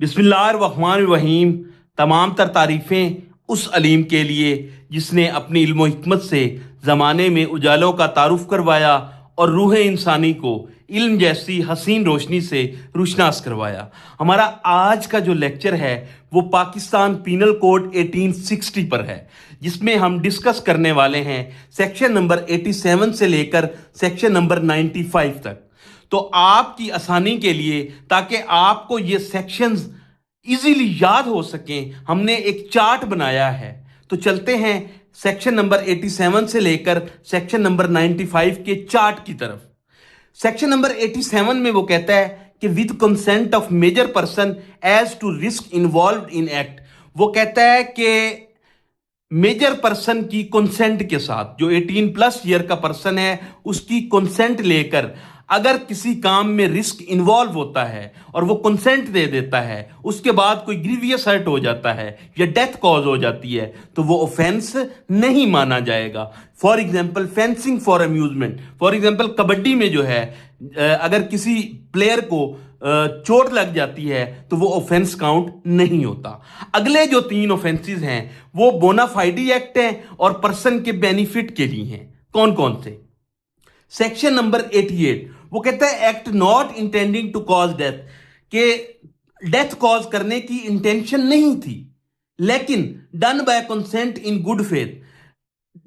बिस्मिल्लाहिर्रहमानिर्रहीम। तमाम तर तारीफ़ें उस अलीम के लिए जिसने अपनी इल्म हिकमत से ज़माने में उजालों का तारुफ करवाया और रूह इंसानी को इल्म जैसी हसीन रोशनी से रोशनास करवाया। हमारा आज का जो लेक्चर है वो पाकिस्तान पीनल कोड 1860 पर है, जिसमें हम डिस्कस करने वाले हैं सेक्शन नंबर 87 से लेकर सेक्शन नंबर 95 तक। तो आपकी आसानी के लिए, ताकि आपको ये सेक्शंस इजीली याद हो सकें, हमने एक चार्ट बनाया है। तो चलते हैं सेक्शन नंबर 87 से लेकर सेक्शन नंबर 95 के चार्ट की तरफ। सेक्शन नंबर 87 में वो कहता है कि with consent of major person as to risk involve in act. वो कहता है कि मेजर पर्सन की कंसेंट के साथ, जो 18 प्लस ईयर का पर्सन है उसकी कंसेंट लेकर अगर किसी काम में रिस्क इन्वॉल्व होता है और वो कंसेंट दे देता है, उसके बाद कोई ग्रीवियस हर्ट हो जाता है या डेथ कॉज हो जाती है, तो वो ऑफेंस नहीं माना जाएगा। For example fencing for amusement, for example kabaddi में जो है अगर किसी प्लेयर को चोट लग जाती है तो वो ऑफेंस काउंट नहीं होता। अगले जो 3 ऑफेंसेस हैं वो बोनाफाइडी एक्ट हैं और पर्सन के बेनिफिट के लिए हैं। कौन कौन से? सेक्शन नंबर 88 वो कहता है act not intending to cause death, के डेथ कॉज करने की इंटेंशन नहीं थी, लेकिन done by consent in good faith.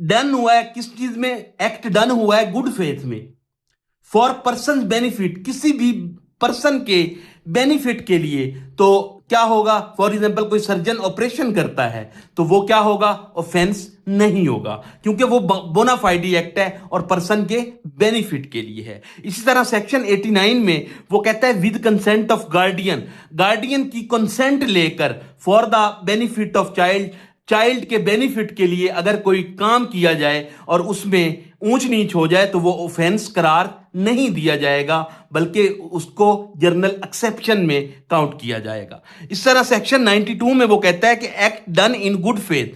Done हुआ है किस चीज में? एक्ट डन हुआ है गुड फेथ में। फॉर पर्सन बेनिफिट, किसी भी पर्सन के बेनिफिट के लिए। तो क्या होगा? फॉर एग्जाम्पल कोई सर्जन ऑपरेशन करता है तो वो क्या होगा? ऑफेंस नहीं होगा, क्योंकि वो बोनाफाइडी एक्ट है और पर्सन के बेनिफिट के लिए है। इसी तरह सेक्शन 89 में वो कहता है with consent of guardian, guardian की कंसेंट लेकर for the benefit of child, child के बेनिफिट के लिए अगर कोई काम किया जाए और उसमें ऊंच नीच हो जाए तो वो ऑफेंस करार नहीं दिया जाएगा, बल्कि उसको जर्नल एक्सेप्शन में काउंट किया जाएगा। इस तरह सेक्शन 92 में वो कहता है कि act done in good faith,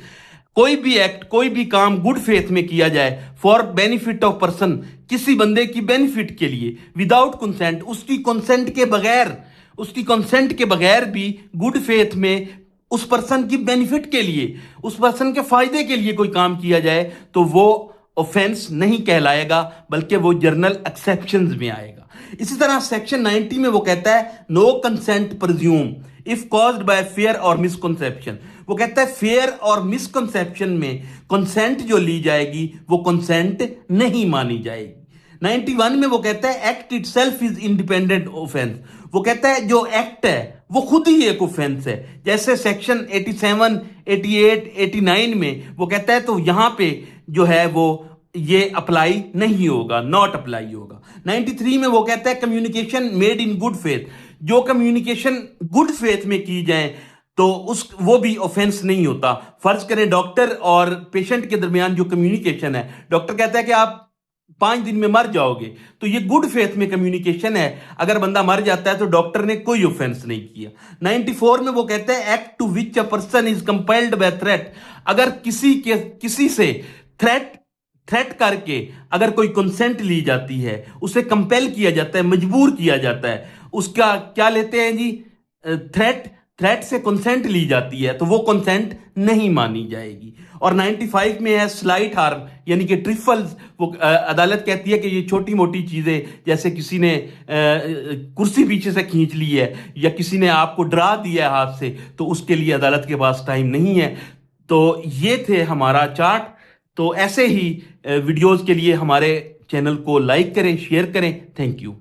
कोई भी एक्ट, कोई भी काम गुड फेथ में किया जाए फॉर बेनिफिट ऑफ पर्सन, किसी बंदे की बेनिफिट के लिए, विदाउट कंसेंट, उसकी कंसेंट के बगैर, उसकी कंसेंट के बगैर भी गुड फेथ में उस पर्सन की बेनिफिट के लिए, उस पर्सन के फायदे के लिए कोई काम किया जाए तो वो ऑफेंस नहीं कहलाएगा, बल्कि वो जर्नल एक्सेप्शंस में आएगा। इसी तरह सेक्शन 90 में वो कहता है no consent presume if caused by fear और मिसकंसेप्शन। वो कहता है फेयर और मिसकंसेप्शन में कंसेंट जो ली जाएगी वो कंसेंट नहीं मानी जाएगी। 91 में वो कहता है act itself is independent offence. वो कहता है जो एक्ट है वो खुद ही एक ऑफेंस है। जैसे सेक्शन 87, 88, 89 में वो कहता है तो यहां पे जो है वो ये अप्लाई नहीं होगा, नॉट अप्लाई होगा। 93 में वो कहता है communication made in good faith, जो कम्युनिकेशन गुड फेथ में की जाए तो वो भी ऑफेंस नहीं होता। फर्ज करें डॉक्टर और पेशेंट के दरमियान जो कम्युनिकेशन है, डॉक्टर कहता है कि आप 5 दिन में मर जाओगे, तो ये गुड फेथ में कम्युनिकेशन है। अगर बंदा मर जाता है तो डॉक्टर ने कोई ऑफेंस नहीं किया। 94 में वो कहते हैं act to which a person is compelled by threat, अगर किसी से थ्रेट करके अगर कोई कंसेंट ली जाती है, उसे कंपेल किया जाता है, मजबूर किया जाता है, उसका क्या लेते हैं जी? थ्रेट से कंसेंट ली जाती है तो वो कंसेंट नहीं मानी जाएगी। और 95 में है स्लाइट हार्म, यानी कि ट्रिफल्स। वो अदालत कहती है कि ये छोटी मोटी चीजें, जैसे किसी ने कुर्सी पीछे से खींच ली है या किसी ने आपको डरा दिया है हाथ से, तो उसके लिए अदालत के पास टाइम नहीं है। तो ये थे हमारा चार्ट। तो ऐसे ही वीडियोस के लिए हमारे चैनल को लाइक करें, शेयर करें। Thank you.